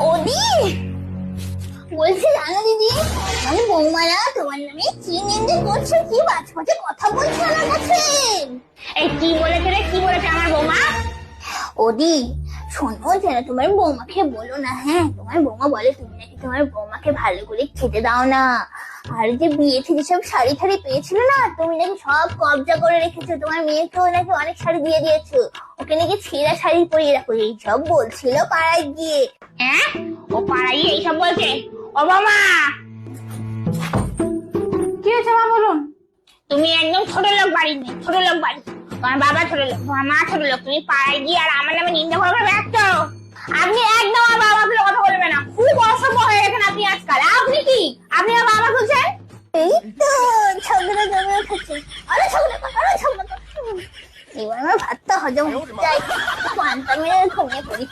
ওদি বলছি জানো দিদি, মানে বৌমারা তোমার নামে কি নিন্দে করছে, কি বাজে বাজে কথা বলছে আমার কাছে। এই কি বলেছে রে, কি বলেছে আমার বৌমা? ওদি শোনো, যেন তোমার বৌমাকে বলো না। হ্যাঁ, তোমার বৌমা বলে তুমি নাকি তোমার বৌমাকে ভালো করে খেতে দাও না, আর যে বিয়ে থেকে সব শাড়ি ঠাড়ি পেয়েছিল না, তুমি নাকি সব কবজা করে রেখেছো, তোমার মেয়েকেও নাকি অনেক শাড়ি দিয়ে দিয়েছো, ওকে নাকি ছেঁড়া শাড়ি পরিয়ে রাখো, এইসব বলছিল পাড়ায় গিয়ে। হ্যাঁ, ও পাড়াই এইসব বলছে? ও বৌমা, কি হয়েছে মা বলুন? তুমি একদম ছোট লোক বাড়ি নেই, ছোট লোক বাড়ি, তোমার বাবা ছোট লোক, তোমার মা ছোট লোক, তুমি পাড়ায় গিয়ে আর আমার নামে নিন্দা করে ব্যস্ত। আপনি একদম আমার বাবা বলে কথা বলবেন না, খুব অসভ্য হয়ে গেছেন আপনি আজকাল। আপনি কি, আপনি আমার বাবা বলছেন? এই তো ঝগড়া ঝগড়া খাচ্ছে, আরে ঝগড়া কর, আরে ঝগড়া কর। এবার আমার ভাতটা হজম হয়ে যায়, পান্তা মেরে ঘুমিয়ে পড়ি।